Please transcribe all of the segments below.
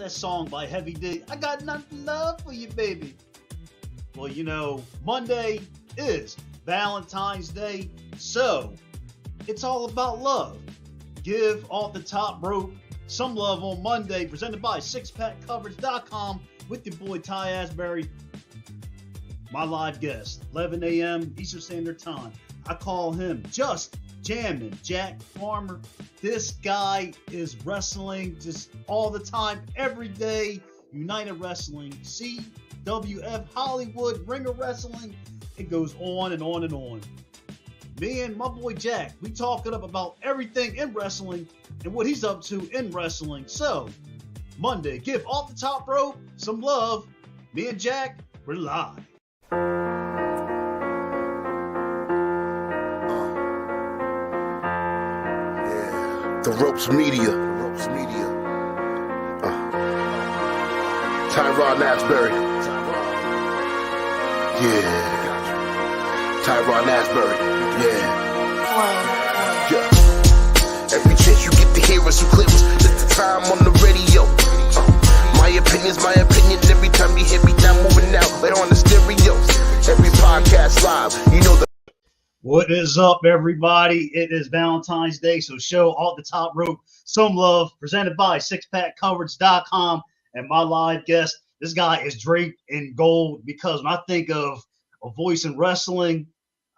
that song by Heavy D? I got nothing love for you, baby. Well, Monday is Valentine's Day, so it's all about love. Give Off the Top Rope some love on Monday, presented by sixpackcoverage.com with your boy Ty Asbury. My live guest, 11 a.m. Eastern Standard Time. I call him Just Jammin' Jack Farmer. This guy is wrestling just all the time, every day. United Wrestling, CWF, Hollywood, Ring of Wrestling. It goes on and on and on. Me and my boy Jack, we talking up about everything in wrestling and what he's up to in wrestling. So, Monday, give Off the Top Rope some love. Me and Jack, we're live. The Ropes Media. Tyron Asbury. Yeah. Tyron Asbury. Yeah. Every chance you get to hear us, you clear us. It's the time on the radio. My opinion's my opinion. Every time you hear me down moving out, later on the stereos. Every podcast live, you know the. What is up, everybody? It is Valentine's Day, so show Off the Top Rope some love, presented by sixpackcoverage.com. And my live guest, this guy is draped in gold, because when I think of a voice in wrestling,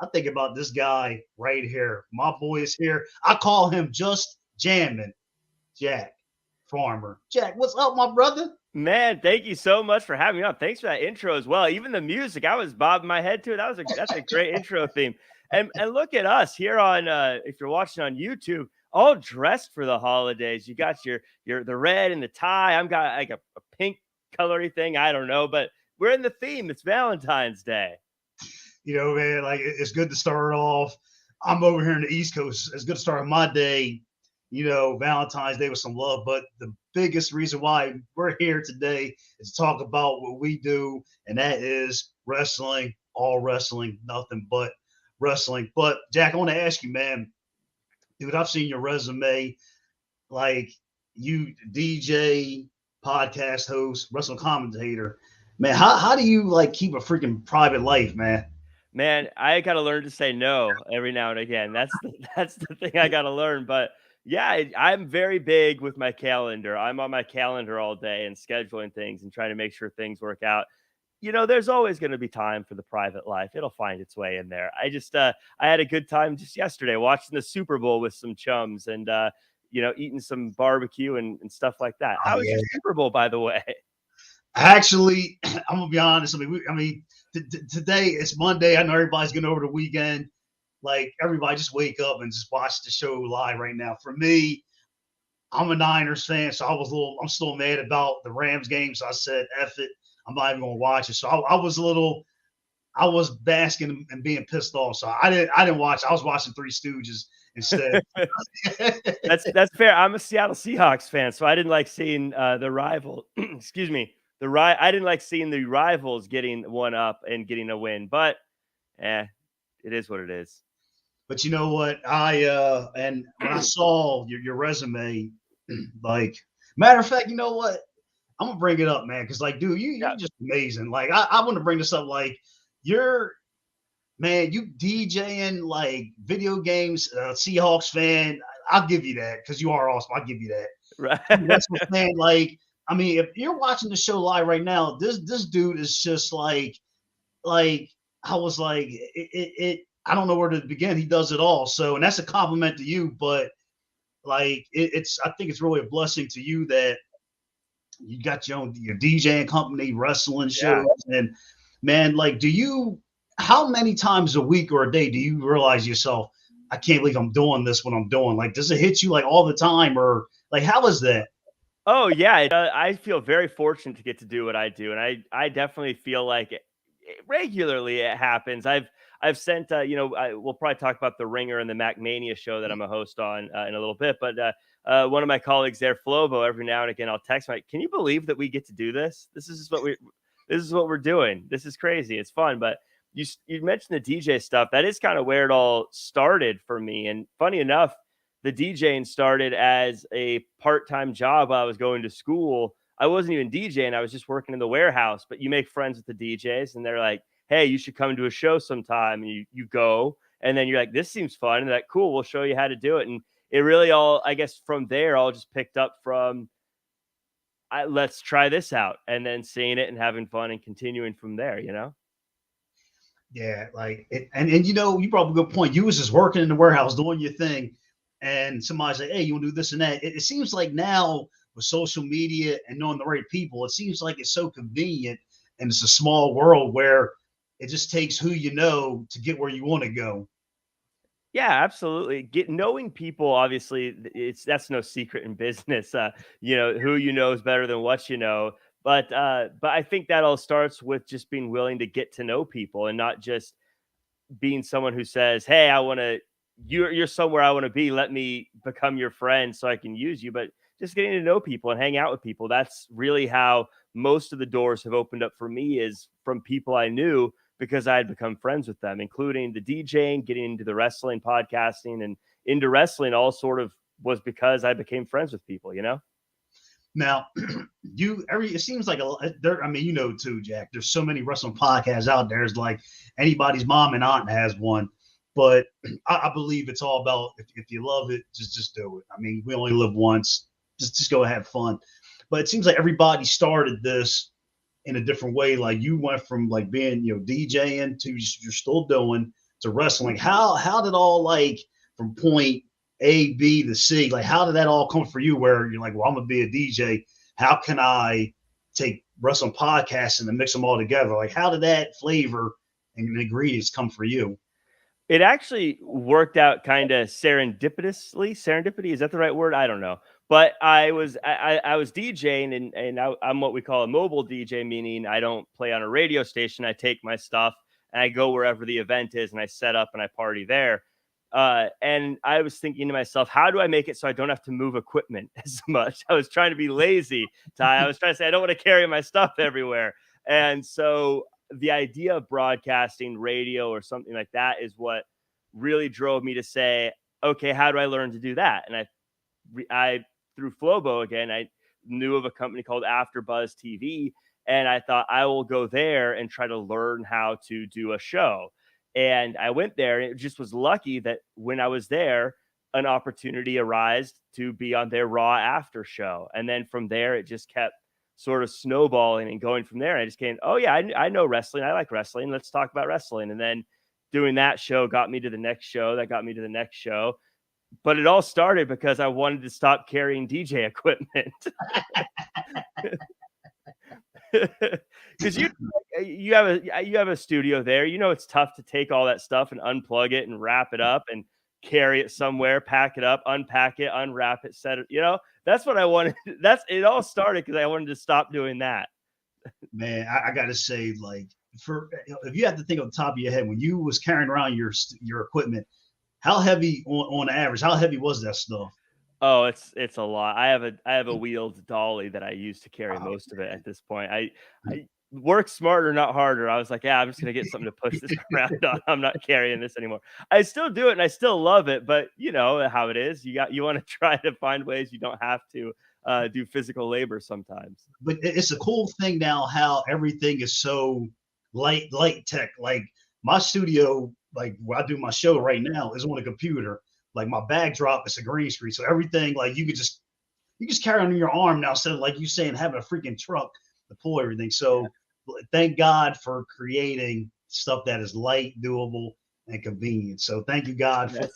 I think about this guy right here. My boy is here. I call him Just Jammin' Jack Farmer. Jack, what's up, my brother? Man, thank you so much for having me on. Thanks for that intro as well. Even the music, I was bobbing my head to it. That's a great intro theme. And look at us here on if you're watching on YouTube, all dressed for the holidays. You got your the red and the tie. I'm got like a pink colory thing. I don't know, but we're in the theme. It's Valentine's Day. Man, like it's good to start off. I'm over here in the East Coast. It's good to start my day, Valentine's Day with some love. But the biggest reason why we're here today is to talk about what we do, and that is wrestling, all wrestling, nothing but wrestling. But Jack, I want to ask you, man, dude, I've seen your resume, like you DJ, podcast host, wrestling commentator. Man, how do you like keep a freaking private life, man? Man, I got to learn to say no every now and again. That's the thing I got to learn. But yeah, I'm very big with my calendar. I'm on my calendar all day and scheduling things and trying to make sure things work out. There's always going to be time for the private life. It'll find its way in there. I had a good time just yesterday watching the Super Bowl with some chums and, eating some barbecue and stuff like that. How was your Super Bowl, by the way? Actually, I'm going to be honest. Today it's Monday. I know everybody's getting over the weekend. Like, everybody just wake up and just watch the show live right now. For me, I'm a Niners fan, so I'm still mad about the Rams game. So I said, F it. I'm not even going to watch it. So I was basking and being pissed off. So I didn't watch. I was watching Three Stooges instead. That's fair. I'm a Seattle Seahawks fan, so I didn't like seeing the rival. Excuse me. I didn't like seeing the rivals getting one up and getting a win. But it is what it is. But you know what? And when I saw your resume, like, matter of fact, you know what? I'm gonna bring it up, man, because like, dude, you're just amazing. Like, I want to bring this up. Like, you DJing like video games, Seahawks fan. I'll give you that, because you are awesome. I'll give you that. Right. That's what I'm saying. Like, if you're watching the show live right now, this dude is just like I was like, I don't know where to begin. He does it all. So, and that's a compliment to you, but like, I think it's really a blessing to you that you got your DJing company, wrestling shows. And man, like, how many times a week or a day do you realize yourself, I can't believe I'm doing this when I'm doing? Like, does it hit you like all the time, or like, how is that? Oh yeah, I feel very fortunate to get to do what I do, and I definitely feel like regularly it happens. I've sent we'll probably talk about the Ringer and the MacMania show that I'm a host on in a little bit, but one of my colleagues there, Flovo, every now and again I'll text him, like, can you believe that we get to do this? This is what we're doing. This is crazy. It's fun. But you mentioned the DJ stuff. That is kind of where it all started for me. And funny enough, the DJing started as a part-time job while I was going to school. I wasn't even DJing. I was just working in the warehouse, but you make friends with the DJs and they're like, hey, you should come to a show sometime. And you go, and then you're like, this seems fun. And they're like, cool, we'll show you how to do it. And it really all, I guess from there, all just picked up from, let's try this out, and then seeing it and having fun and continuing from there, Yeah, like and you know, you brought up a good point. You was just working in the warehouse doing your thing, and somebody's like, "Hey, you want to do this and that?" It seems like now with social media and knowing the right people, it seems like it's so convenient, and it's a small world where it just takes who you know to get where you want to go. Yeah, absolutely. Knowing people, obviously, that's no secret in business. Who you know is better than what you know. But I think that all starts with just being willing to get to know people and not just being someone who says, "Hey, I want to, you're somewhere I want to be. Let me become your friend so I can use you." But just getting to know people and hang out with people. That's really how most of the doors have opened up for me, is from people I knew because I had become friends with them, including the DJing, getting into the wrestling, podcasting, and into wrestling. All sort of was because I became friends with people. Now, it seems like there. I mean, you know too, Jack. There's so many wrestling podcasts out there. It's like anybody's mom and aunt has one. But I believe it's all about if you love it, just do it. I mean, we only live once. Just go have fun. But it seems like everybody started this in a different way. Like you went from like being DJing to you're still doing to wrestling. How did all like from point A, B to C, like how did that all come for you? Where you're like, well, I'm gonna be a DJ. How can I take wrestling podcasts and mix them all together? Like how did that flavor and ingredients come for you? It actually worked out kind of serendipitously. Serendipity, is that the right word? I don't know. But I was DJing, and I'm what we call a mobile DJ, meaning I don't play on a radio station. I take my stuff and I go wherever the event is, and I set up and I party there. And I was thinking to myself, how do I make it so I don't have to move equipment as much? I was trying to be lazy, Ty. I was trying to say I don't want to carry my stuff everywhere. And so the idea of broadcasting radio or something like that is what really drove me to say, okay, how do I learn to do that? And I through Flobo again, I knew of a company called AfterBuzz TV, and I thought I will go there and try to learn how to do a show. And I went there, and it just was lucky that when I was there, an opportunity arose to be on their Raw after show. And then from there, it just kept sort of snowballing and going from there. I just came, oh yeah, I know wrestling. I like wrestling. Let's talk about wrestling. And then doing that show got me to the next show. That got me to the next show. But it all started because I wanted to stop carrying DJ equipment. Because you have a studio there. It's tough to take all that stuff and unplug it and wrap it up and carry it somewhere, pack it up, unpack it, unwrap it, set it. That's what I wanted. It all started because I wanted to stop doing that. Man, I gotta say, like, if you have to think on the top of your head when you was carrying around your equipment, how heavy on average? How heavy was that stuff? Oh, it's a lot. I have a wheeled dolly that I use to carry most of it at this point. I work smarter, not harder. I was like, yeah, I'm just gonna get something to push this around on. I'm not carrying this anymore. I still do it and I still love it, but you know how it is. You want to try to find ways you don't have to do physical labor sometimes. But it's a cool thing now how everything is so light tech. Like my studio, like where I do my show right now, is on a computer. Like my backdrop is a green screen, so everything like you just carry on your arm now instead of like you saying having a freaking truck to pull everything. So thank God for creating stuff that is light, doable, and convenient. So thank you, God.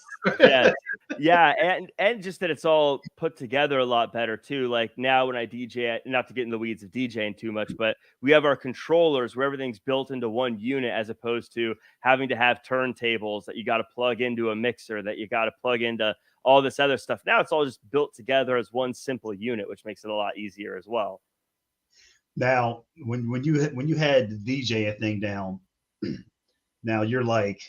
Yeah, and just that it's all put together a lot better too. Like now when I DJ, not to get in the weeds of DJing too much, but we have our controllers where everything's built into one unit as opposed to having to have turntables that you got to plug into a mixer, that you got to plug into all this other stuff. Now it's all just built together as one simple unit, which makes it a lot easier as well. Now, when you had the DJ thing down, now you're like,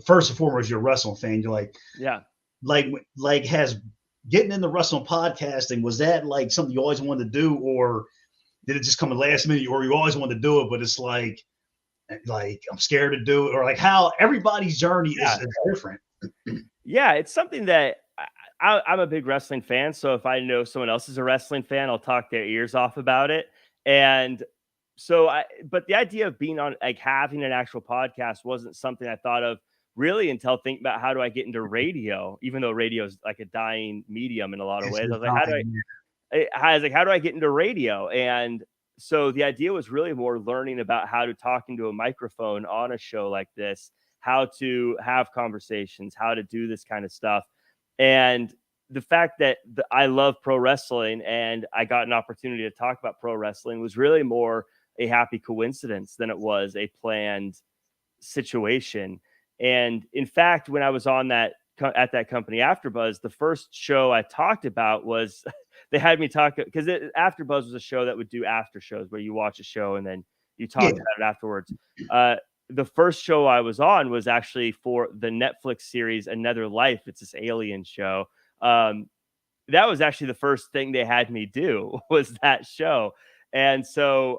first and foremost, you're a wrestling fan. You're like, yeah, has getting into wrestling podcasting, was that like something you always wanted to do, or did it just come at last minute, or you always wanted to do it, but it's like I'm scared to do it, or like how everybody's journey is different. Yeah, it's something that I'm a big wrestling fan, so if I know someone else is a wrestling fan, I'll talk their ears off about it. And so but the idea of being on, like, having an actual podcast wasn't something I thought of really until thinking about how do I get into radio, even though radio is like a dying medium in a lot of It's ways. I just was like, how do I get into radio? And so the idea was really more learning about how to talk into a microphone on a show like this, how to have conversations, how to do this kind of stuff. And the fact that I love pro wrestling and I got an opportunity to talk about pro wrestling was really more a happy coincidence than it was a planned situation. And in fact, when I was on at that company AfterBuzz, the first show I talked about was they had me talk, because AfterBuzz was a show that would do after shows where you watch a show and then you talk about it afterwards. The first show I was on was actually for the Netflix series Another Life. It's this alien show. That was actually the first thing they had me do was that show. And so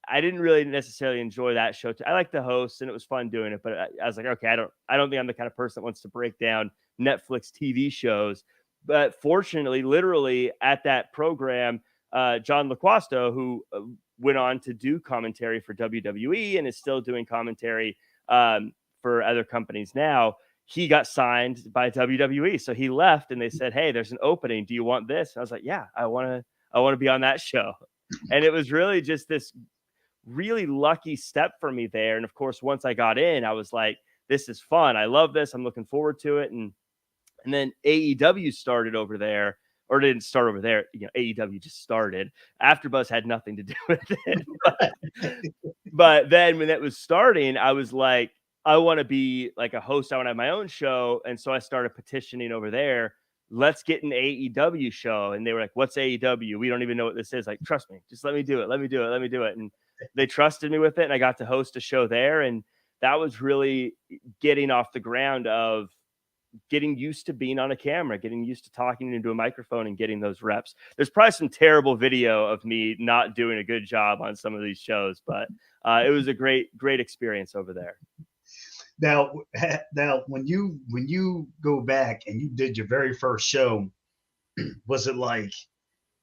I didn't really necessarily enjoy that show. I like the host and it was fun doing it, but I was like, okay, I don't think I'm the kind of person that wants to break down Netflix TV shows. But fortunately, literally at that program, John LaQuasto, who went on to do commentary for WWE and is still doing commentary for other companies now, he got signed by WWE. So he left and they said, hey, there's an opening. Do you want this? And I was like, yeah, I want to be on that show. And it was really just this really lucky step for me there. And of course, once I got in, I was like, this is fun. I love this. I'm looking forward to it. And then AEW started over there, or didn't start over there. You know, AEW just started. AfterBuzz had nothing to do with it. But then when it was starting, I was like, I want to be like a host. I want to have my own show. And so I started petitioning over there. Let's get an AEW show. And they were like, what's AEW? We don't even know what this is. Like, trust me, just let me do it. Let me do it. Let me do it. And they trusted me with it. And I got to host a show there. And that was really getting off the ground of getting used to being on a camera, getting used to talking into a microphone and getting those reps. There's probably some terrible video of me not doing a good job on some of these shows, but it was a great experience over there. Now, when you go back and you did your very first show, was it like,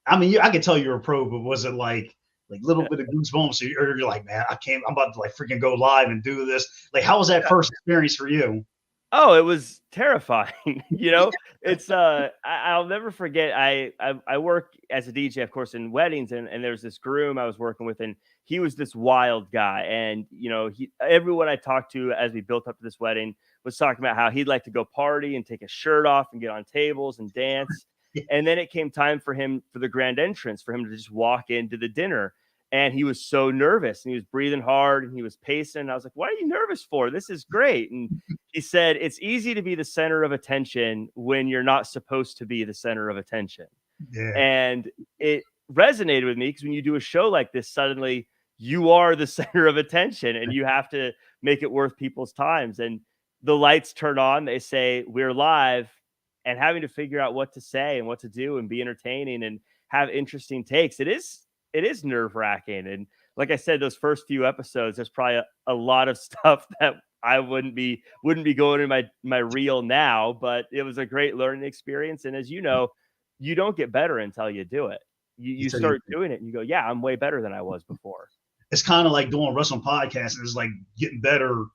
I mean, I can tell you're a pro, but was it like a little bit of goosebumps? Or you're like, man, I'm about to like freaking go live and do this. Like, how was that first experience for you? Oh, it was terrifying. You know, it's I'll never forget. I work as a DJ, of course, in weddings, and there's this groom I was working with, and he was this wild guy. And you know, everyone I talked to as we built up to this wedding was talking about how he'd like to go party and take his shirt off and get on tables and dance. And then it came time for the grand entrance, for him to just walk into the dinner. And he was so nervous and he was breathing hard and he was pacing. And I was like, what are you nervous for? This is great. And he said, it's easy to be the center of attention when you're not supposed to be the center of attention. Yeah. And it resonated with me because when you do a show like this, suddenly you are the center of attention and you have to make it worth people's times. And the lights turn on, they say, we're live, and having to figure out what to say and what to do and be entertaining and have interesting takes. It is nerve-wracking. And like I said, those first few episodes, there's probably a lot of stuff that I wouldn't be going in my reel now, but it was a great learning experience. And as you know, you don't get better until you do it. You start doing it and you go, yeah, I'm way better than I was before. It's kind of like doing wrestling podcasts. It's like getting better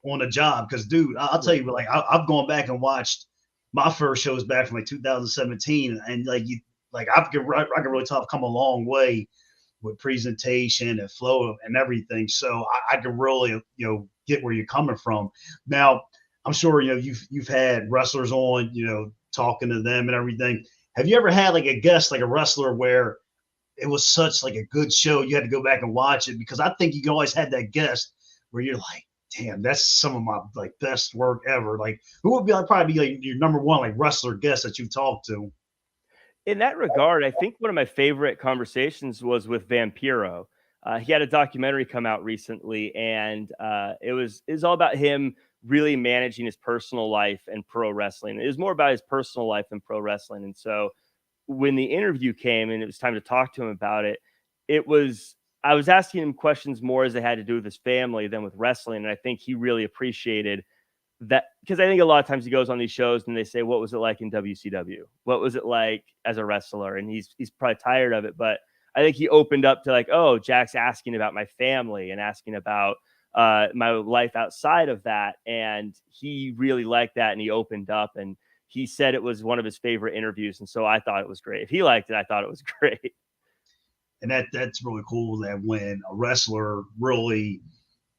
on a job. Cause dude, I'll tell you, like I've gone back and watched my first shows back from like 2017. And I can really tell I've come a long way with presentation and flow and everything. So I can really, get where you're coming from. Now, I'm sure, you've had wrestlers on, talking to them and everything. Have you ever had like a guest, like a wrestler, where it was such like a good show, you had to go back and watch it? Because I think you always had that guest where you're like, damn, that's some of my like best work ever. Like, who would be probably be like your number one like wrestler guest that you've talked to? In that regard, I think one of my favorite conversations was with Vampiro. He had a documentary come out recently, and it was all about him really managing his personal life and pro wrestling. It was more about his personal life than pro wrestling. And so when the interview came and it was time to talk to him about it, I was asking him questions more as they had to do with his family than with wrestling. And I think he really appreciated that, because I think a lot of times he goes on these shows and they say, what was it like in WCW? What was it like as a wrestler? And he's probably tired of it, but I think he opened up to like, oh, Jack's asking about my family and asking about my life outside of that. And he really liked that. And he opened up and he said it was one of his favorite interviews. And so I thought it was great. If he liked it, I thought it was great. And that's really cool that when a wrestler really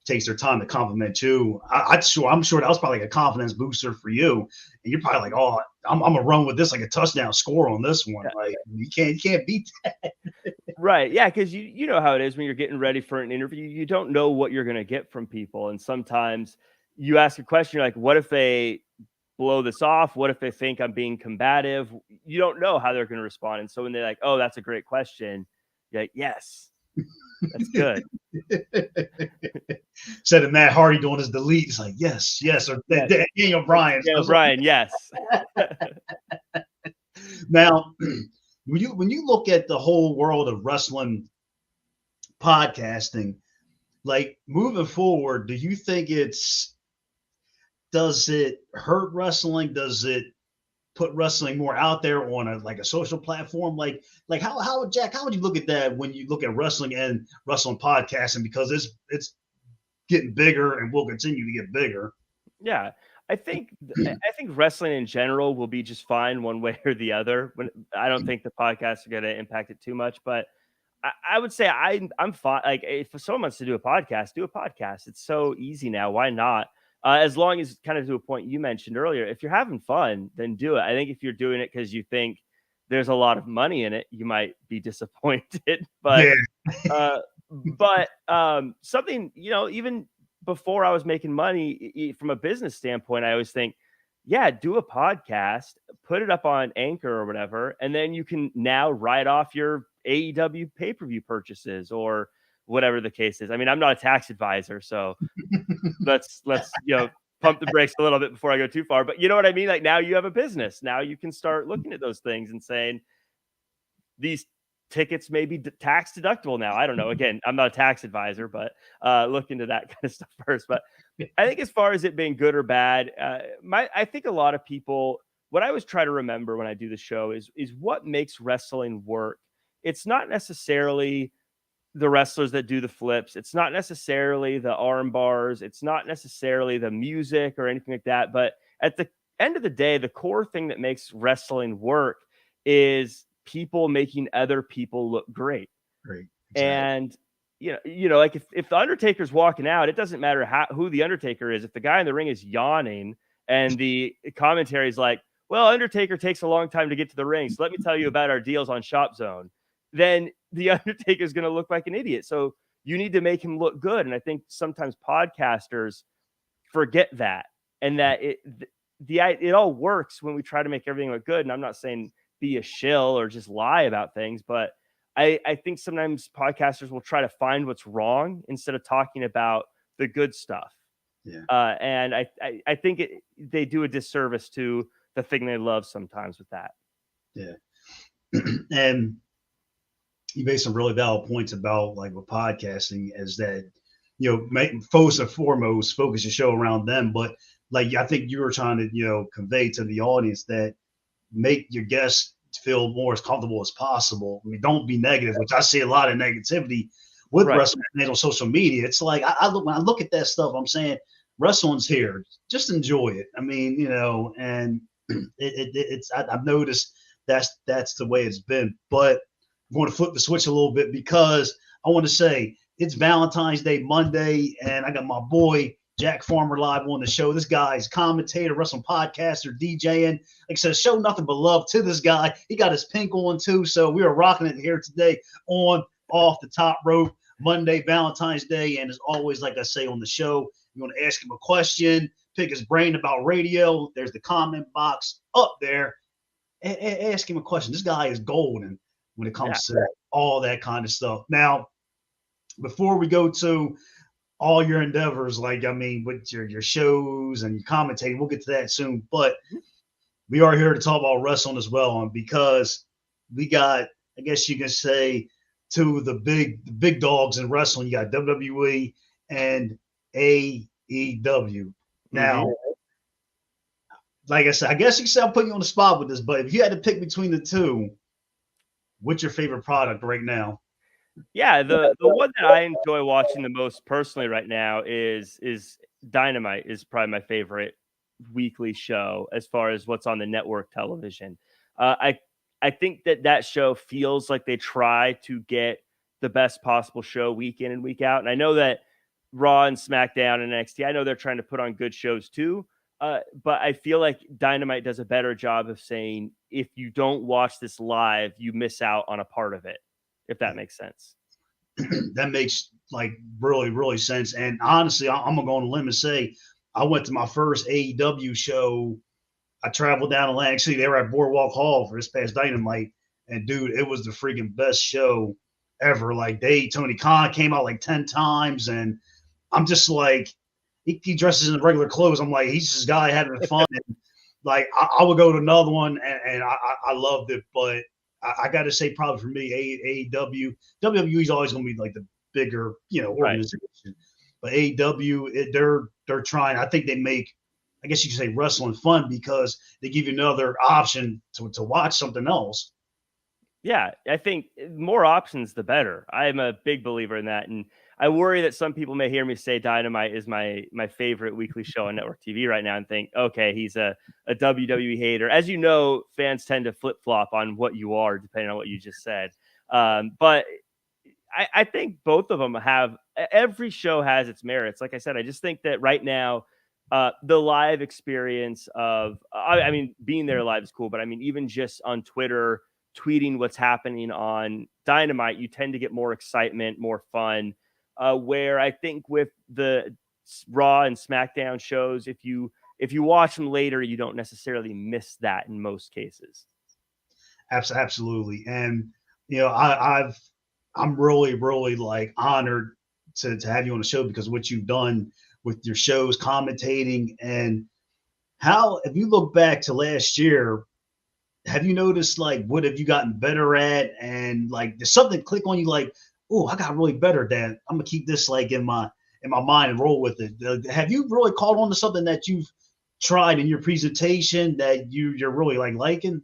takes their time to compliment you, I'm sure that was probably like a confidence booster for you. And you're probably like, oh, I'm gonna run with this like a touchdown score on this one. Yeah. Like you can't beat that. Right. Yeah. Because you know how it is when you're getting ready for an interview, you don't know what you're going to get from people. And sometimes you ask a question, you're like, what if they blow this off? What if they think I'm being combative? You don't know how they're going to respond. And so when they're like, oh, that's a great question, you're like, yes, that's good. Said of Matt Hardy doing his delete. It's like, yes. Or yes. Daniel Bryan. Daniel Bryan, yes. Now, when you look at the whole world of wrestling podcasting, like moving forward, do you think does it hurt wrestling? Does it put wrestling more out there on a social platform? Like how Jack, how would you look at that when you look at wrestling and wrestling podcasting? Because it's getting bigger and will continue to get bigger. Yeah. I think wrestling in general will be just fine one way or the other. I don't think the podcasts are going to impact it too much, but I would say I'm fine. Like if someone wants to do a podcast, do a podcast. It's so easy now. Why not? As long as, kind of to a point you mentioned earlier, if you're having fun, then do it. I think if you're doing it because you think there's a lot of money in it, you might be disappointed. But something, even before I was making money from a business standpoint, I always think, yeah, do a podcast, put it up on Anchor or whatever, and then you can now write off your AEW pay-per-view purchases or whatever the case is. I mean, I'm not a tax advisor, so let's pump the brakes a little bit before I go too far. But you know what I mean? Like now you have a business. Now you can start looking at those things and saying these tickets may be tax deductible now. I don't know. Again, I'm not a tax advisor, but look into that kind of stuff first. But I think as far as it being good or bad, I think a lot of people, what I always try to remember when I do the show is what makes wrestling work. It's not necessarily the wrestlers that do the flips. It's not necessarily the arm bars. It's not necessarily the music or anything like that. But at the end of the day, the core thing that makes wrestling work is people making other people look great. Great. Exactly. And like if the Undertaker's walking out, it doesn't matter who the Undertaker is. If the guy in the ring is yawning and the commentary is like, well, Undertaker takes a long time to get to the ring, so let me tell you about our deals on Shop Zone, then the Undertaker is going to look like an idiot. So you need to make him look good. And I think sometimes podcasters forget that, and that it all works when we try to make everything look good. And I'm not saying be a shill or just lie about things, but I think sometimes podcasters will try to find what's wrong instead of talking about the good stuff. Yeah. And I think they do a disservice to the thing they love sometimes with that. Yeah. And you made some really valid points about like with podcasting is that, first and foremost, focus your show around them. But like, I think you were trying to, convey to the audience that make your guests feel more as comfortable as possible. I mean, don't be negative, which I see a lot of negativity with wrestling on social media. It's like, when I look at that stuff, I'm saying wrestling's here, just enjoy it. I mean, and I've noticed that's the way it's been, but I'm going to flip the switch a little bit because I want to say it's Valentine's Day Monday, and I got my boy Jack Farmer live on the show. This guy's commentator, wrestling podcaster, DJing. Like I said, show nothing but love to this guy. He got his pink on too, so we are rocking it here today on Off the Top Rope Monday, Valentine's Day. And as always, like I say on the show, you want to ask him a question, pick his brain about radio. There's the comment box up there. Ask him a question. This guy is golden when it comes to all that kind of stuff. Now, before we go to all your endeavors, with your shows and your commentating, we'll get to that soon. But we are here to talk about wrestling as well, and because we got, I guess you can say, two of the big dogs in wrestling. You got WWE and AEW. Now, like I said, I guess you said I'm putting you on the spot with this, but if you had to pick between the two, what's your favorite product right now? Yeah, the one that I enjoy watching the most personally right now is Dynamite is probably my favorite weekly show as far as what's on the network television. I think that show feels like they try to get the best possible show week in and week out. And I know that Raw and SmackDown and NXT, I know they're trying to put on good shows too. But I feel like Dynamite does a better job of saying if you don't watch this live, you miss out on a part of it, if that makes sense. That makes like really sense. And honestly, I'm gonna go on a limb and say I went to my first AEW show. I traveled down Atlantic City. They were at Boardwalk Hall for this past Dynamite, and dude, it was the freaking best show ever. Like Tony Khan came out like 10 times, and I'm just like he dresses in regular clothes. I'm like he's just a guy having fun. And like I would go to another one, and I loved it, but I got to say, probably for me, AEW, WWE is always going to be like the bigger, organization. Right. But AEW, they're trying. I think they make, I guess you could say, wrestling fun because they give you another option to watch something else. Yeah, I think more options, the better. I'm a big believer in that. And I worry that some people may hear me say Dynamite is my favorite weekly show on network TV right now and think, okay, he's a WWE hater. As you know, fans tend to flip-flop on what you are, depending on what you just said. But I think both of them have – every show has its merits. Like I said, I just think that right now the live experience of I mean, being there live is cool, but I mean, even just on Twitter – tweeting what's happening on Dynamite, you tend to get more excitement, more fun. Where I think with the Raw and SmackDown shows, if you watch them later, you don't necessarily miss that in most cases. Absolutely, and I'm really like honored to have you on the show because what you've done with your shows, commentating, and how if you look back to last year. Have you noticed like what have you gotten better at and like does something click on you like oh I got really better at that I'm gonna keep this like in my mind and roll with it. Have you really caught on to something that you've tried in your presentation that you're really like liking?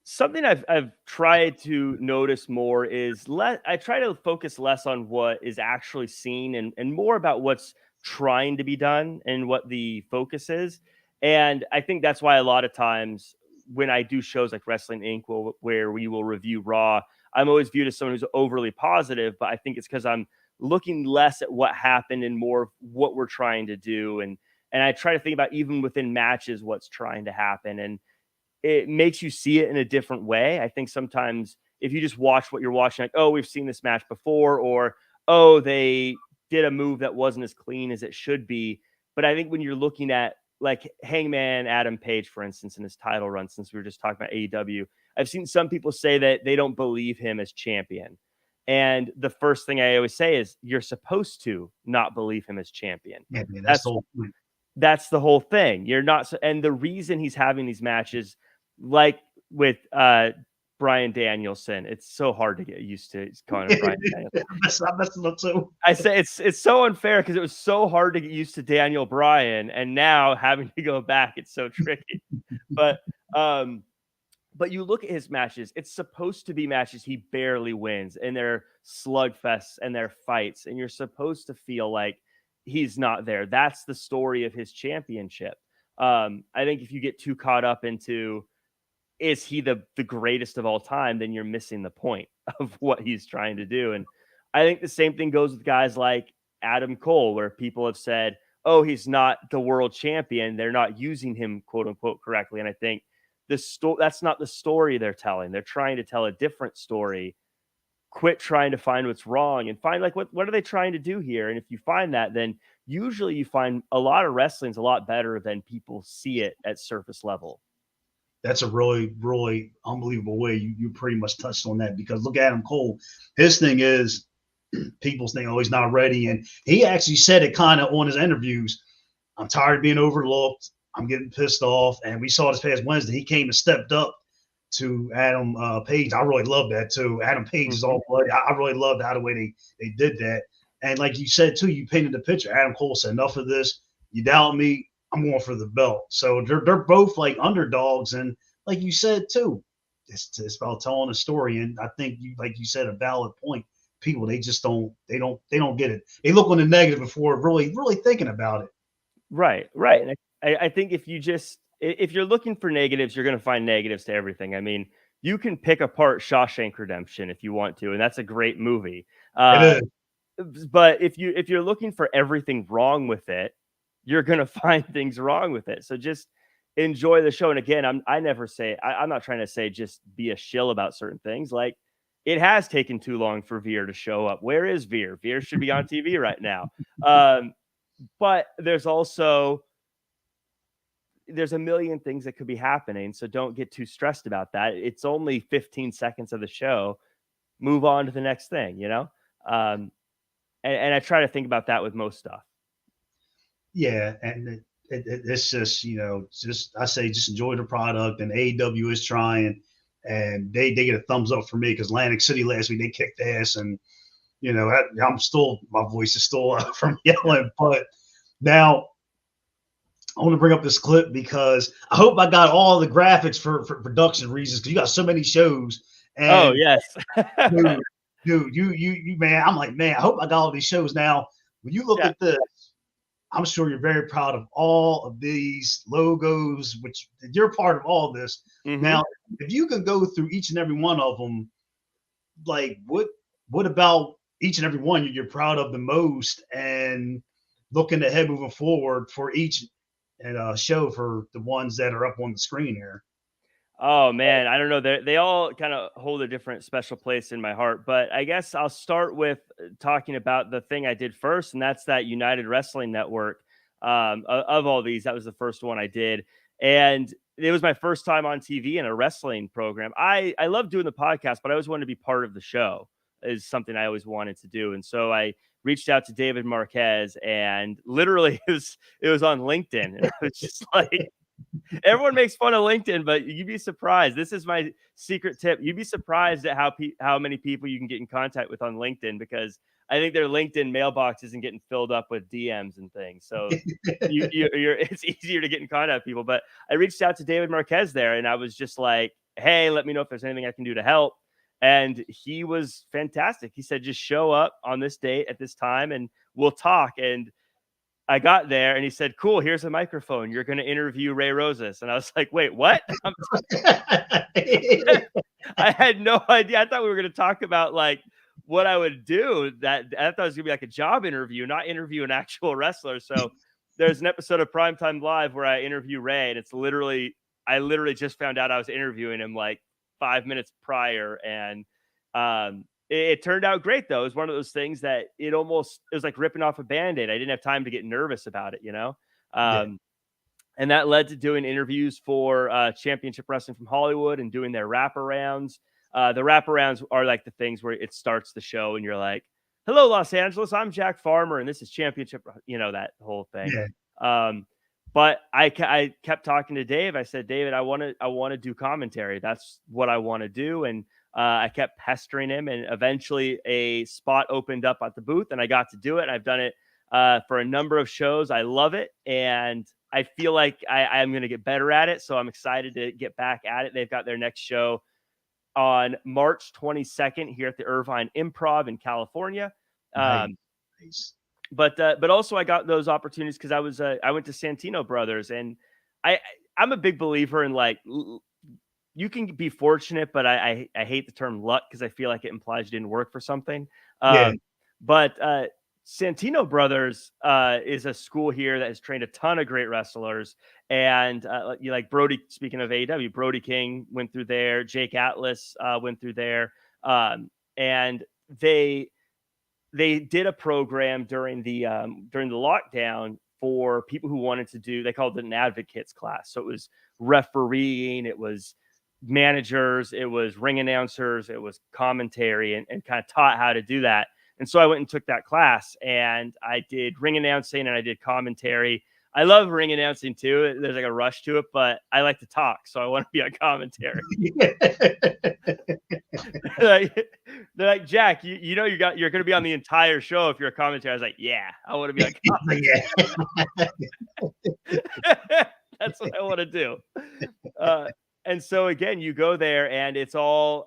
Something I've tried to notice more is I try to focus less on what is actually seen and more about what's trying to be done and what the focus is. And I think that's why a lot of times when I do shows like Wrestling Inc., where we will review Raw, I'm always viewed as someone who's overly positive, but I think it's because I'm looking less at what happened and more what we're trying to do. And I try to think about even within matches, what's trying to happen. And it makes you see it in a different way. I think sometimes if you just watch what you're watching, like, oh, we've seen this match before, or, oh, they did a move that wasn't as clean as it should be. But I think when you're looking at like Hangman Adam Page, for instance, in his title run, since we were just talking about AEW, I've seen some people say that they don't believe him as champion. And the first thing I always say is you're supposed to not believe him as champion. Yeah, that's the whole point. That's the whole thing. You're not. And the reason he's having these matches, like with Bryan Danielson, it's so hard to get used to calling him Bryan Danielson. I say it's so unfair because it was so hard to get used to Daniel Bryan, and now having to go back, it's so tricky. But you look at his matches; it's supposed to be matches he barely wins, and they're slugfests and they're fights, and you're supposed to feel like he's not there. That's the story of his championship. I think if you get too caught up into is he the greatest of all time, then you're missing the point of what he's trying to do. And I think the same thing goes with guys like Adam Cole, where people have said, oh, he's not the world champion. They're not using him, quote unquote, correctly. And I think that's not the story they're telling. They're trying to tell a different story. Quit trying to find what's wrong and find like, what are they trying to do here? And if you find that, then usually you find a lot of wrestling's a lot better than people see it at surface level. That's a really unbelievable way you pretty much touched on that because look at Adam Cole. His thing is people's thing, oh, he's not ready. And he actually said it kind of on his interviews. I'm tired of being overlooked. I'm getting pissed off. And we saw this past Wednesday. He came and stepped up to Adam Page. I really love that too. Adam Page is all bloody. I really loved how the way they did that. And like you said too, you painted the picture. Adam Cole said, enough of this. You doubt me. I'm going for the belt. So they're both like underdogs, and like you said too, it's about telling a story. And I think you like you said a valid point. People they just don't get it. They look on the negative before really thinking about it. Right, right. And I think if you're looking for negatives, you're going to find negatives to everything. I mean, you can pick apart Shawshank Redemption if you want to, and that's a great movie. It Uh, is. but if you're looking for everything wrong with it, you're gonna find things wrong with it. So just enjoy the show. And again, I'm not trying to say just be a shill about certain things. Like it has taken too long for Veer to show up. Where is Veer? Veer should be on TV right now. Um, but there's a million things that could be happening. So don't get too stressed about that. It's only 15 seconds of the show. Move on to the next thing, you know? Um, and I try to think about that with most stuff. Yeah, and it's just just I say just enjoy the product, and AEW is trying, and they get a thumbs up for me because Atlantic City last week they kicked ass, and I'm still my voice is still from yelling, but now I want to bring up this clip because I hope I got all the graphics for production reasons because you got so many shows. Oh And yes. dude, you man, I'm like, man, I hope I got all these shows. Now, when you look Yeah. at this, I'm sure you're very proud of all of these logos, which you're part of all this. Mm-hmm. Now, if you could go through each and every one of them, like what about each and every one you're proud of the most, and looking ahead moving forward for each and show for the ones that are up on the screen here. Oh man, I don't know. They all kind of hold a different special place in my heart. But I guess I'll start with talking about the thing I did first, and that's that United Wrestling Network. Of all these, that was the first one I did, and it was my first time on TV in a wrestling program. I love doing the podcast, but I always wanted to be part of the show. Is something I always wanted to do, and so I reached out to David Marquez, and literally it was on LinkedIn, and I was just like. Everyone makes fun of LinkedIn, but you'd be surprised. This is my secret tip. You'd be surprised at how many people you can get in contact with on LinkedIn, because I think their LinkedIn mailbox isn't getting filled up with DMs and things. So it's easier to get in contact with people. But I reached out to David Marquez there, and I was just like, "Hey, let me know if there's anything I can do to help." And he was fantastic. He said, "Just show up on this date at this time, and we'll talk." And I got there and he said, "Cool, here's a microphone. You're going to interview Ray Rosas." And I was like, "Wait, what?" I had no idea. I thought we were going to talk about like what I would do. That I thought it was going to be like a job interview, not interview an actual wrestler. So there's an episode of Primetime Live where I interview Ray, and I literally just found out I was interviewing him like 5 minutes prior, and it turned out great though. It was one of those things that it was like ripping off a Band-Aid. I didn't have time to get nervous about it, you know? Yeah. And that led to doing interviews for Championship Wrestling from Hollywood and doing their wraparounds. The wraparounds are like the things where it starts the show and you're like, "Hello, Los Angeles. I'm Jack Farmer, and this is Championship," that whole thing. Yeah. But I kept talking to Dave. I said, "David, I want to do commentary. That's what I want to do." And I kept pestering him, and eventually a spot opened up at the booth, and I got to do it. And I've done it for a number of shows. I love it, and I feel like I'm going to get better at it. So I'm excited to get back at it. They've got their next show on March 22nd here at the Irvine Improv in California. Nice. But also I got those opportunities because I went to Santino Brothers, and I'm a big believer in like you can be fortunate, but I hate the term luck because I feel like it implies you didn't work for something. Yeah. But Santino Brothers is a school here that has trained a ton of great wrestlers. And you like Brody, speaking of AEW, Brody King went through there. Jake Atlas went through there. And they did a program during the lockdown for people who wanted to do, they called it an advocates class. So it was refereeing, it was managers, it was ring announcers, it was commentary, and kind of taught how to do that. And so I went and took that class, and I did ring announcing and I did commentary. I love ring announcing too. There's like a rush to it, but I like to talk, so I want to be on commentary. They're like, Jack, you know you're going to be on the entire show if you're a commentator. I was like, yeah, I want to be on commentary. That's what I want to do. And so again, you go there, and it's all.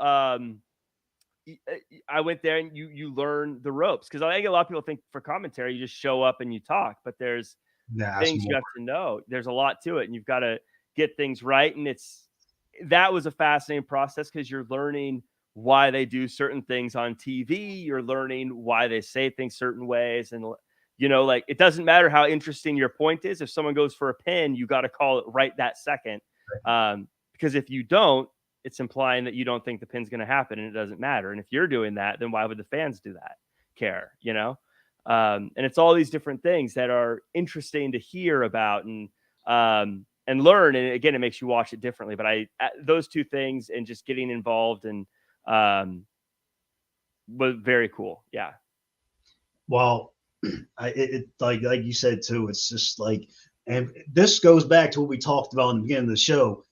I went there, and you learn the ropes, because I think a lot of people think for commentary you just show up and you talk, but there's things you have to know. There's a lot to it, and you've got to get things right. And that was a fascinating process, because you're learning why they do certain things on TV. You're learning why they say things certain ways. And, like, it doesn't matter how interesting your point is. If someone goes for a pin, you got to call it right that second. Because if you don't, it's implying that you don't think the pin's going to happen, and it doesn't matter. And if you're doing that, then why would the fans care? And it's all these different things that are interesting to hear about and learn. And again, it makes you watch it differently. But those two things, and just getting involved, and was very cool. Yeah. Well, like you said too, it's just like, and this goes back to what we talked about in the beginning of the show.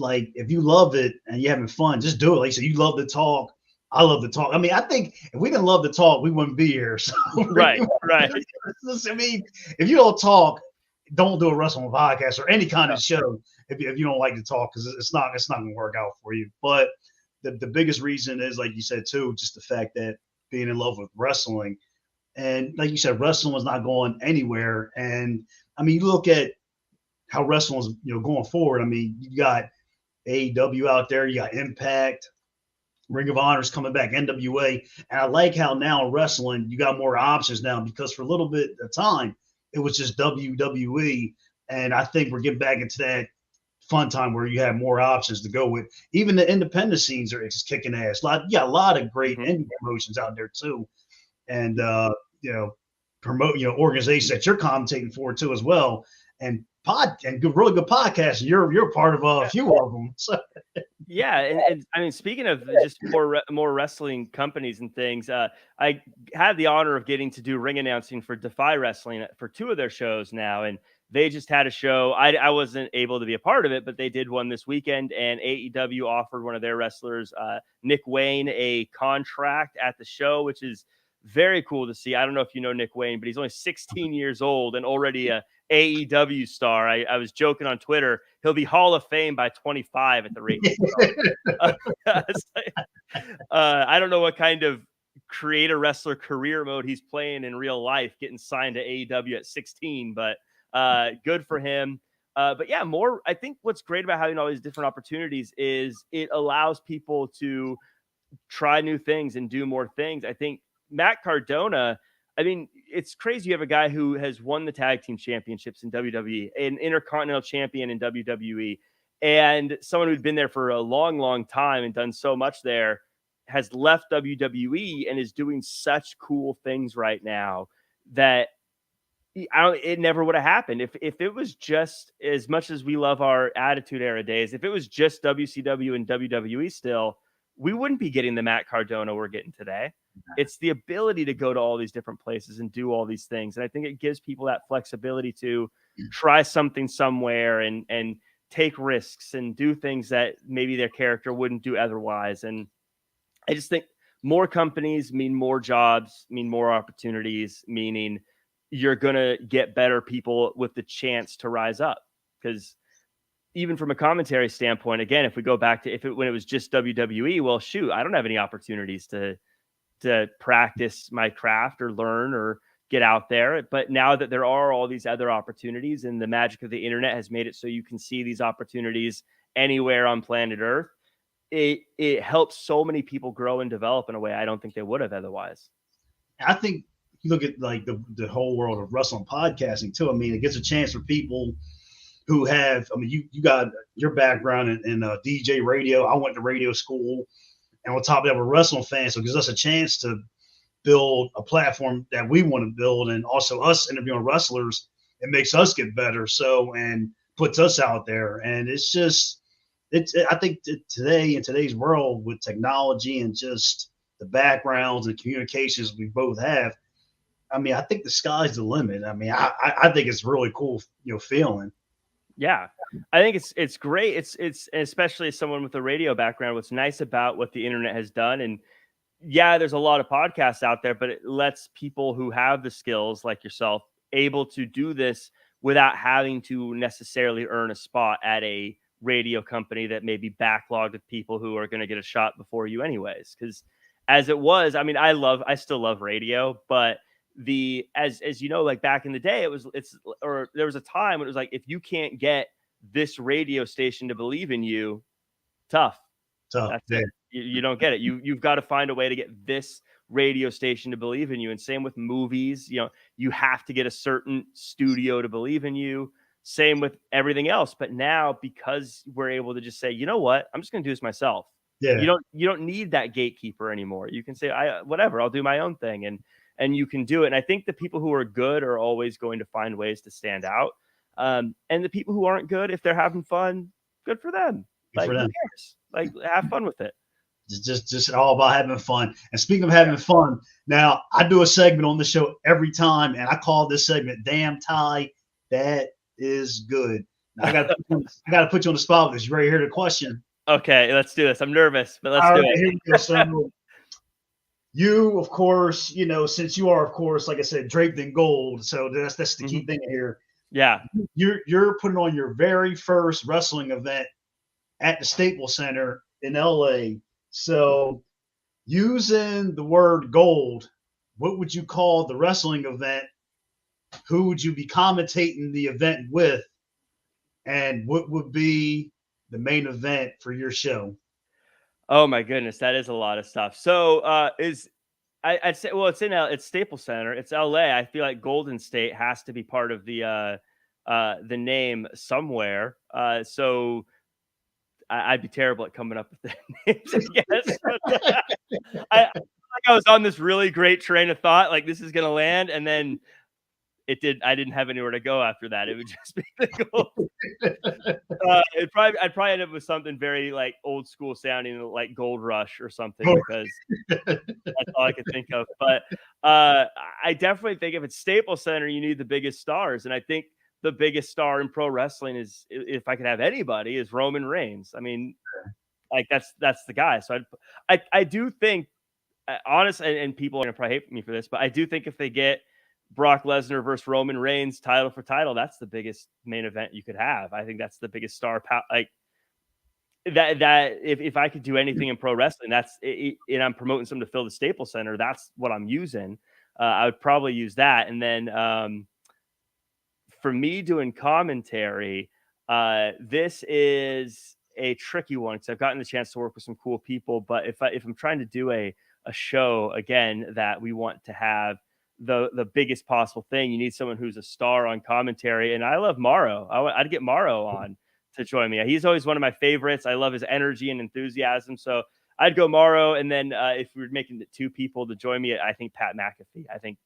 Like, if you love it and you're having fun, just do it. Like, so you love to talk. I love to talk. I mean, I think if we didn't love to talk, we wouldn't be here. So, right. I mean, if you don't talk, don't do a wrestling podcast or any kind of show if you don't like to talk, because it's not going to work out for you. But the biggest reason is, like you said too, just the fact that being in love with wrestling, and like you said, wrestling was not going anywhere. And I mean, you look at how wrestling is, going forward. I mean, you got AEW out there, you got Impact, Ring of Honor's coming back, NWA. And I like how now in wrestling, you got more options now, because for a little bit of time, it was just WWE. And I think we're getting back into that fun time where you have more options to go with. Even the independent scenes are just kicking ass. A lot of great indie promotions out there too. And, promote, organizations that you're commentating for too as well. And really good podcasts. You're part of a few of them. So. Yeah, and I mean, speaking of just more wrestling companies and things, I had the honor of getting to do ring announcing for Defy Wrestling for 2 of their shows now, and they just had a show. I wasn't able to be a part of it, but they did one this weekend, and AEW offered one of their wrestlers, Nick Wayne, a contract at the show, which is very cool to see. I don't know if you know Nick Wayne, but he's only 16 years old and already a AEW star. I was joking on Twitter, he'll be Hall of Fame by 25 at the rate. I don't know what kind of create a wrestler career mode he's playing in real life, getting signed to AEW at 16, but good for him. But yeah, I think what's great about having all these different opportunities is it allows people to try new things and do more things. I think Matt Cardona, I mean, it's crazy. You have a guy who has won the tag team championships in WWE, an intercontinental champion in WWE, and someone who'd been there for a long, long time and done so much there, has left WWE and is doing such cool things right now that it never would have happened. If it was just, as much as we love our Attitude Era days, if it was just WCW and WWE still, we wouldn't be getting the Matt Cardona we're getting today. It's the ability to go to all these different places and do all these things. And I think it gives people that flexibility to try something somewhere and take risks and do things that maybe their character wouldn't do otherwise. And I just think more companies mean more jobs, mean more opportunities, meaning you're going to get better people with the chance to rise up. Because even from a commentary standpoint, again, if we go back to when it was just WWE, well, shoot, I don't have any opportunities to practice my craft or learn or get out there. But now that there are all these other opportunities, and the magic of the internet has made it so you can see these opportunities anywhere on planet Earth, it helps so many people grow and develop in a way I don't think they would have otherwise. I think you look at like the whole world of wrestling podcasting too. I mean, it gives a chance for people who have, I mean, you got your background in DJ radio. I went to radio school. And on top of that, we're wrestling fans, so it gives us a chance to build a platform that we want to build, and also us interviewing wrestlers. It makes us get better, and puts us out there. And it's just, I think today, in today's world, with technology and just the backgrounds and communications we both have, I mean, I think the sky's the limit. I mean, I think it's really cool, feeling. Yeah, I think it's great. It's especially as someone with a radio background. What's nice about what the internet has done, and yeah, there's a lot of podcasts out there, but it lets people who have the skills like yourself able to do this without having to necessarily earn a spot at a radio company that may be backlogged with people who are going to get a shot before you anyways. Because as it was, I mean, I still love radio, but as you know, like back in the day, there was a time when it was like, if you can't get this radio station to believe in you, tough. So That's it. You don't get it. You've got to find a way to get this radio station to believe in you. And same with movies. You have to get a certain studio to believe in you. Same with everything else. But now, because we're able to just say, you know what, I'm just going to do this myself. Yeah. You don't need that gatekeeper anymore. You can say, whatever, I'll do my own thing, and you can do it. And I think the people who are good are always going to find ways to stand out. And the people who aren't good, if they're having fun, good for them. Good for them. Who cares? Like, have fun with it. Just all about having fun. And speaking of having fun, now I do a segment on the show every time, and I call this segment "Damn Ty, That Is Good." Now, I got to put you on the spot because you ready to hear the question. Okay, let's do this. I'm nervous, but let's do it. Here we go. So, you, of course, since you are, of course, like I said, draped in gold. So that's the key thing here. Yeah, you're putting on your very first wrestling event at the Staples Center in LA. So, using the word gold, what would you call the wrestling event? Who would you be commentating the event with? And what would be the main event for your show? Oh my goodness, that is a lot of stuff. So, I'd say, well, it's Staples Center. It's LA. I feel like Golden State has to be part of the name somewhere. So I'd be terrible at coming up with the names, I guess. I was on this really great train of thought, like this is gonna land, and then I didn't have anywhere to go after that. It would just be the goal. I'd probably end up with something very like old school sounding, like Gold Rush or something, because that's all I could think of. But I definitely think if it's Staples Center, you need the biggest stars, and I think the biggest star in pro wrestling is, if I could have anybody, is Roman Reigns. I mean, like that's the guy. So I do think, honestly, and people are gonna probably hate me for this, but I do think if they get Brock Lesnar versus Roman Reigns title for title, that's the biggest main event you could have. I think that's the biggest star power. Like that if I could do anything in pro wrestling, that's it, and I'm promoting something to fill the Staples Center, that's what I'm using. I would probably use that. And then for me doing commentary, this is a tricky one because I've gotten the chance to work with some cool people. But if I'm trying to do a show again that we want to have the biggest possible thing, you need someone who's a star on commentary. And I love Morrow. I'd get Morrow on to join me. He's always one of my favorites. I love his energy and enthusiasm. So I'd go Morrow. And then if we were making it 2 people to join me, I think Pat McAfee. I think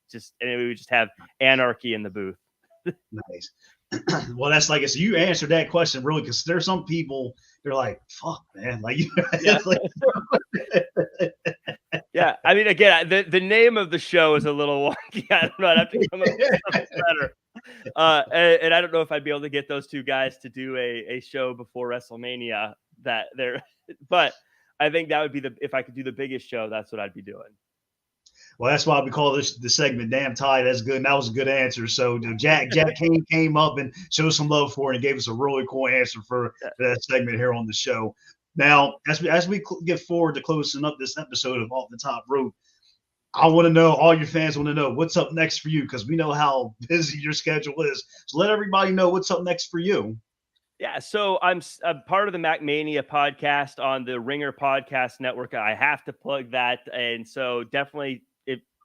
we would just have anarchy in the booth. Nice. Well, that's like I said, you answered that question really, because there's some people, they're like, fuck, man. Like, yeah. Like, yeah. I mean, again, the name of the show is a little wonky. I don't know. I'd have to come up with something better. And I don't know if I'd be able to get those 2 guys to do a show before WrestleMania but I think that would be if I could do the biggest show, that's what I'd be doing. Well, that's why we call the segment "Damn Ty, That's Good." And that was a good answer. So Jack came up and showed some love for it and gave us a really cool answer for that segment here on the show. Now, as we get forward to closing up this episode of Off the Top Rope, I want to know, all your fans want to know, what's up next for you, because we know how busy your schedule is. So let everybody know what's up next for you. Yeah, so I'm part of the MacMania podcast on the Ringer Podcast Network. I have to plug that, and so definitely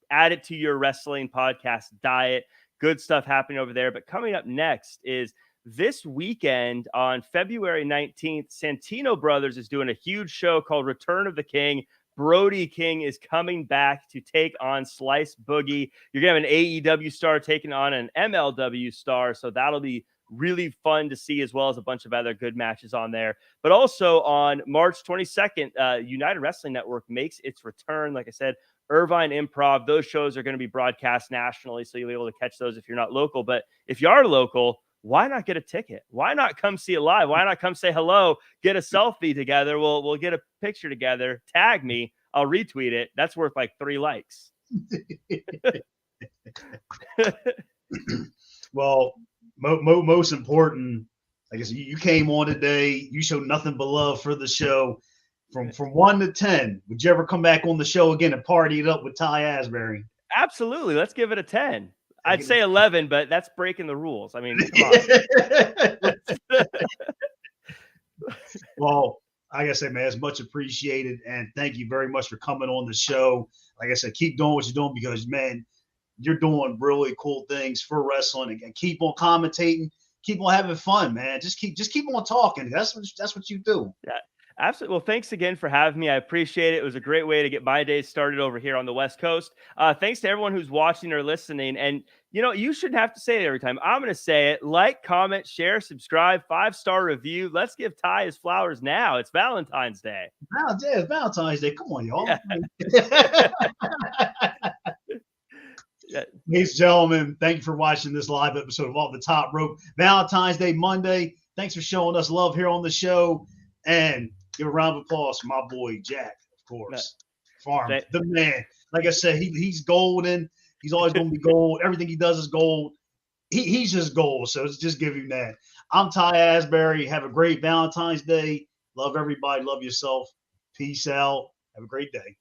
add it to your wrestling podcast diet. Good stuff happening over there. But coming up next is this weekend on February 19th, Santino Brothers is doing a huge show called Return of the King. Brody King is coming back to take on Slice Boogie. You're going to have an AEW star taking on an MLW star, so that'll be really fun to see, as well as a bunch of other good matches on there. But also on March 22nd, United Wrestling Network makes its return. Like I said, Irvine Improv. Those shows are going to be broadcast nationally, so you'll be able to catch those if you're not local. But if you are local, why not get a ticket? Why not come see it live? Why not come say hello, get a selfie together? We'll get a picture together, tag me, I'll retweet it. That's worth like 3 likes. Well, most important, I guess you came on today. You showed nothing but love for the show. From 1 to 10, would you ever come back on the show again and party it up with Ty Asbury? Absolutely. Let's give it a 10. I'd say 11, but that's breaking the rules. I mean, come on. Well, like I said, man, it's much appreciated. And thank you very much for coming on the show. Like I said, keep doing what you're doing because, man, you're doing really cool things for wrestling. And keep on commentating. Keep on having fun, man. Just keep on talking. That's what you do. Yeah. Absolutely. Well, thanks again for having me. I appreciate it. It was a great way to get my day started over here on the West Coast. Thanks to everyone who's watching or listening. And, you shouldn't have to say it every time. I'm going to say it. Like, comment, share, subscribe, 5-star review. Let's give Ty his flowers now. It's Valentine's Day. It's Valentine's Day. Come on, y'all. Yeah. Ladies and gentlemen, thank you for watching this live episode of Off the Top Rope. Valentine's Day Monday. Thanks for showing us love here on the show. And give a round of applause for my boy Jack, of course. Farm, the man. Like I said, he's golden. He's always going to be gold. Everything he does is gold. He's just gold. So let's just give him that. I'm Ty Asbury. Have a great Valentine's Day. Love everybody. Love yourself. Peace out. Have a great day.